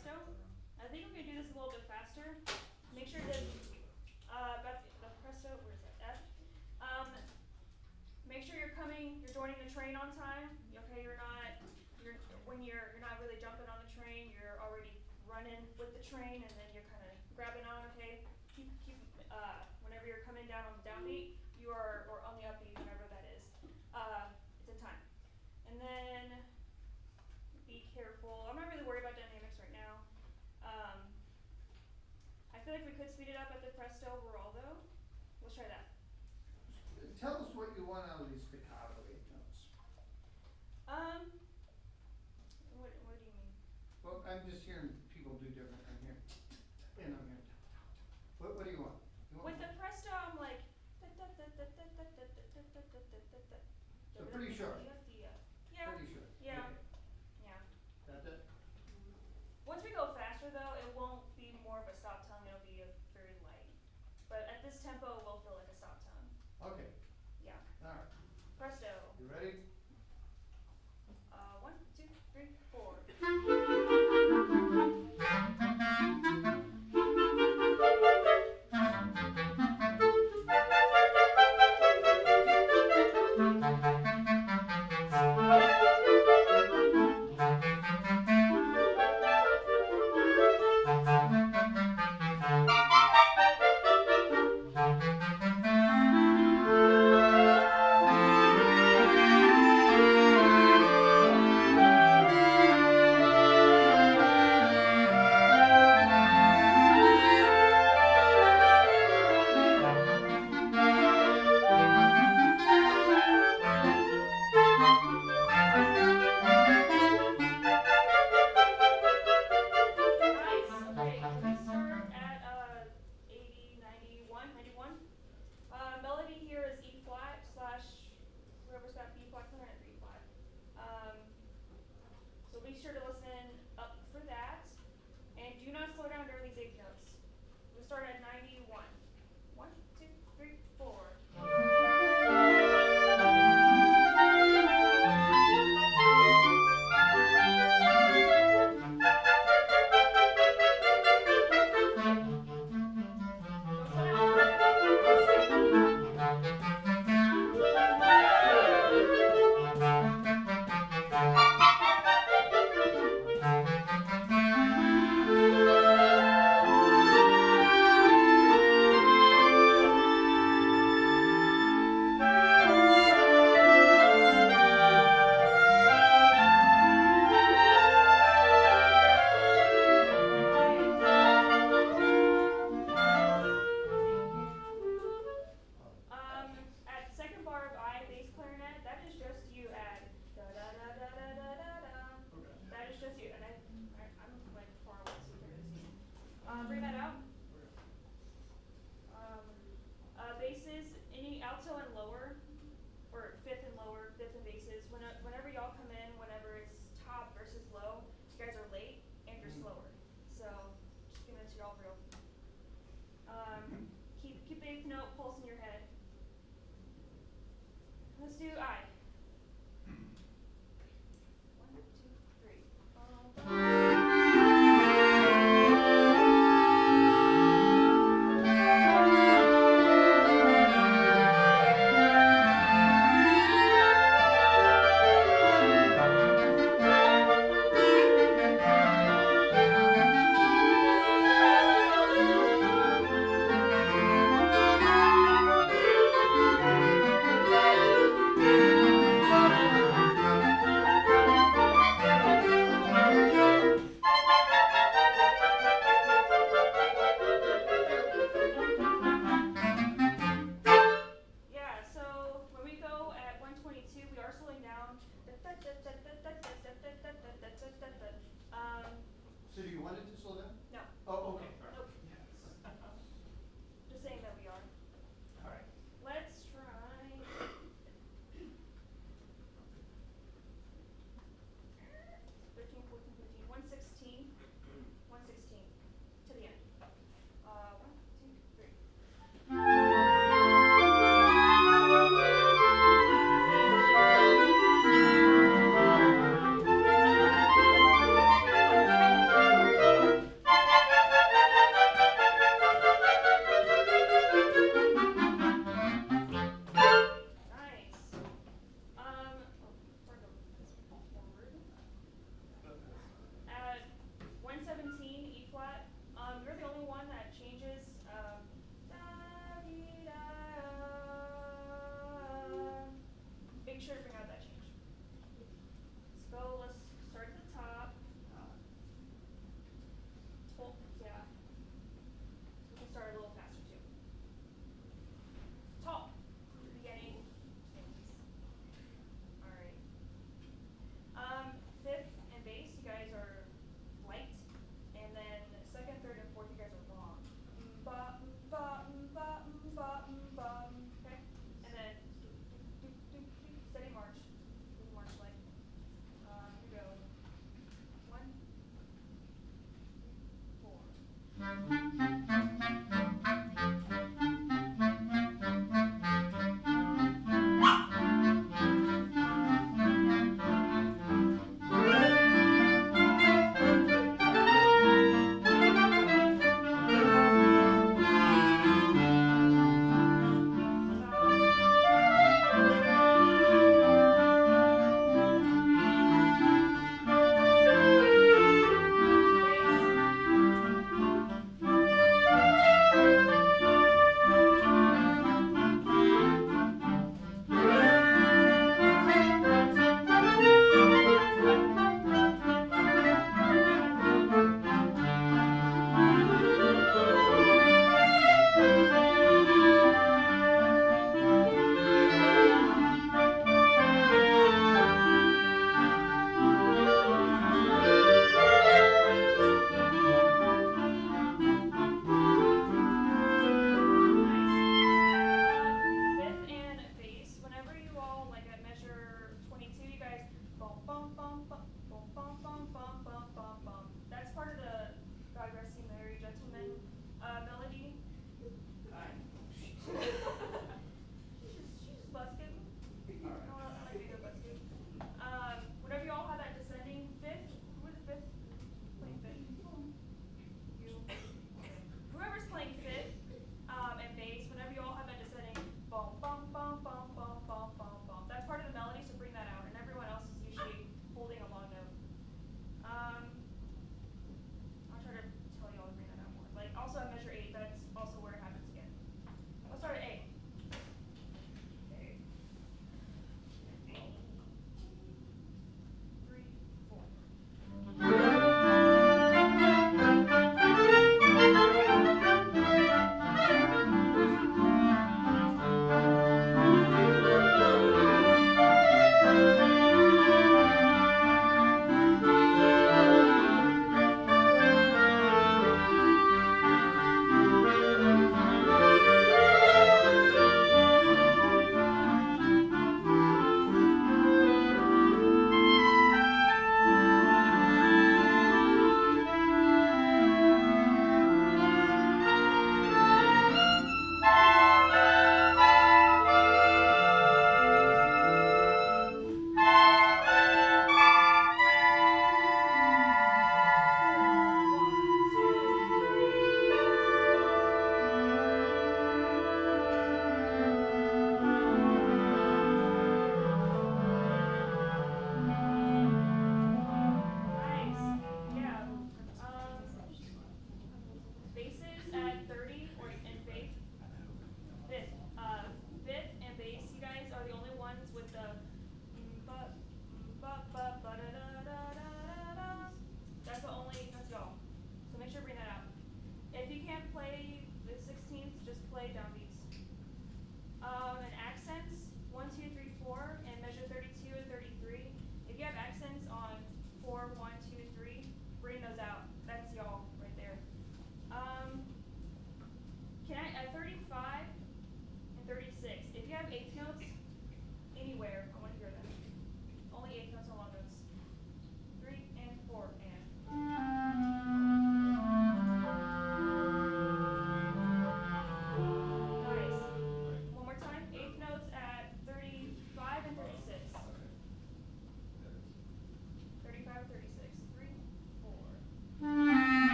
presto. I think I'm gonna do this a little bit faster. Make sure that about the presto. Where's that? F. Make sure you're joining the train on time. Okay, you're not really jumping on the train. You're already running with the train, and then you're kind of grabbing on. Okay, keep whenever you're coming down on the downbeat, or on the upbeat, whatever that is. It's in time, and then be careful. I'm not really worried about dynamics right now. I feel like we could speed it up at the presto overall though. Let's try that. Tell us what you want out of these staccato 8 notes. What do you mean? Well, I'm just hearing people do different. I'm hearing, and I'm hearing. What do you want? With the presto, I'm like. So pretty short. Yeah. Pretty short. Yeah. Okay. Yeah. Got that? Once we go faster though, it won't be more of a stop tongue, it'll be a very light. But at this tempo, it will feel like a stop tongue. Okay. Yeah. All right. Presto. You ready? 1, 2, 3, 4. Nice. Okay, can we start at 80, 91, 91? Melody here is E flat / whoever's got B flat clarinet or E flat. So be sure to listen up for that. And do not slow down during these 8 notes. We start at 91. 1, 2, 3, 4. At second bar of I bass clarinet, that is just you at da da da da da da da da. That is just you, and I'm like far away, so you can't really see. Bring that out. Basses, any alto and lower, or fifth and lower, fifth and basses. Whenever y'all come in, whenever it's top versus low, you guys are late and you're slower. So just giving it to y'all real. Keep eighth note pulse in your head. Let's do I. 1, 2, 3. make sure to bring out that change. Let's go, let's start at the top. Oh, yeah. We can start a little faster too. Tall, beginning, alright. Fifth and bass, you guys are light, and then second, third, and fourth, you guys are long. Ba, ba, ba, ba, ba, okay? And then, steady march.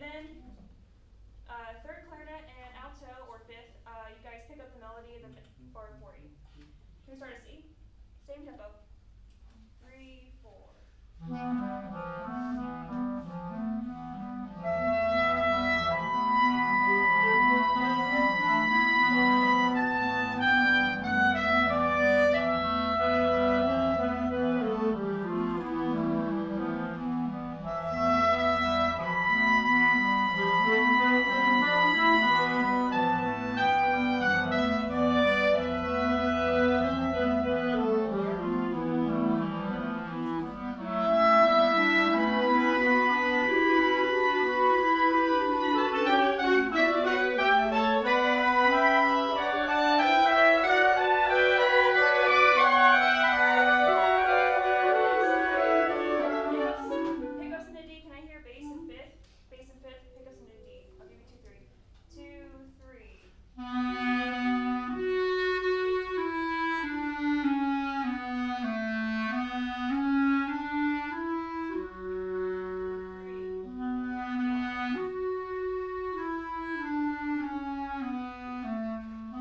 And then third clarinet and alto or fifth, you guys pick up the melody of the bar 40. Can we start at C? Same tempo. 3, 4. Pickups in the D. Can I hear bass in fifth? Bass in fifth. Pickups in the D. I'll give you 2, 3. 2, 3.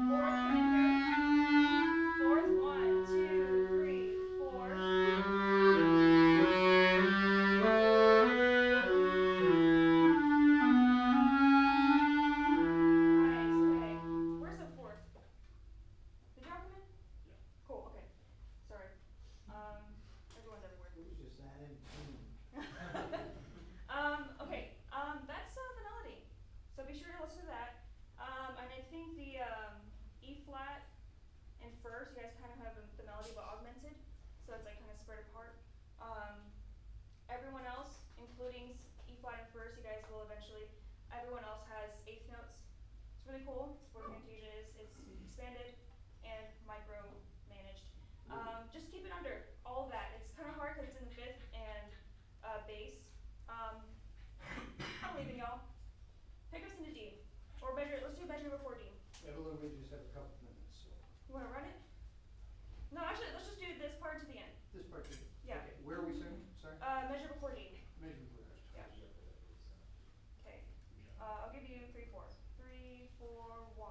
Fourth, can I hear? Fourth, 1, 2, 3, 4. Nice, okay. Where's the fourth? Did y'all come in? Yeah. Cool, okay. Sorry. Everyone's everywhere. It was just that in tune. Okay, that's the melody. So be sure to listen to that. And I think the E flat and first, you guys kind of have the melody but augmented, so it's like kind of spread apart. Everyone else, including E flat and first, you guys will eventually. Everyone else has eighth notes. It's really cool. It's what Fantasia is. It's expanded and micro managed. Just keep it under all of that. It's kind of hard because it's in the fifth and bass. I'm leaving y'all. Pick us into D. Or measure, let's do measure before D. Evelyn, we just have a couple minutes, so You wanna run it? No, actually, let's just do this part to the end. this part here. Yeah. Okay, where are we singing? Sorry? Measure before D. Measure for that. Yeah. Okay. I'll give you 3, 4. 3, 4, 1.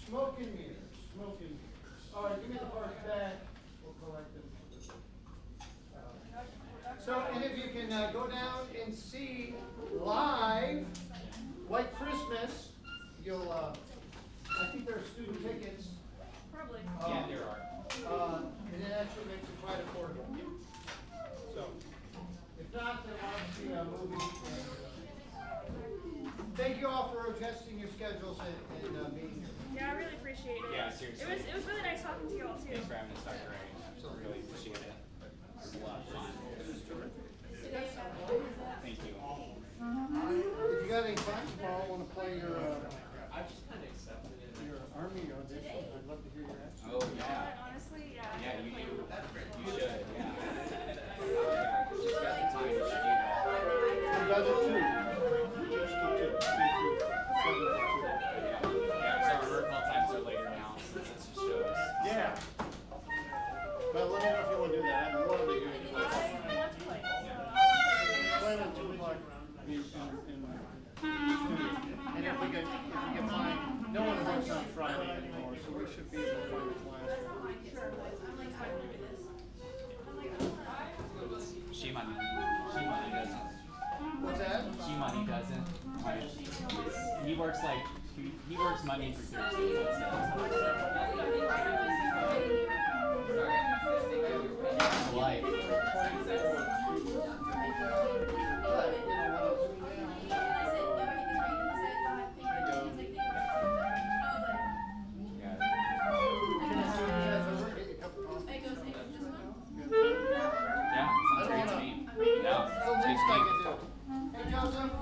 Smoke and mirrors, smoke and mirrors. All right, give me the parts back, we'll collect them. So, and if you can go down and see live White Christmas, you'll, I think there are student tickets. Probably. Yeah, there are. And it actually makes it quite affordable. So, if not, then I'll see a movie. Thank you all for adjusting your schedules and being here. Yeah, I really appreciate it. Yeah, seriously. It was really nice talking to you all too. Thanks for having us, Dr. Ray. Absolutely. Really appreciate it. It was a lot of fun. Thank you. If you got any plans tomorrow, want to play your, I just kind of accepted it. your Army audition, I'd love to hear your answer. Oh, yeah. Honestly, yeah. Yeah, you do. You should, yeah. Yeah, she's got the time, you should do that. You got it too. Just do two. Thank you. Yeah, so our work call times are later now, since it's just shows. Yeah. But let me know if you want to do that. I'd love to hear you. I want to play. Plan on 2 o'clock in studio. And if we can find, no one works on Friday anymore, so we should be able to find a class. She money doesn't. What's that? She money doesn't. He works like, he works Monday through Thursday. Life. Yeah, sounds great to me. No, So it's least good I to can do. Hey, Joseph?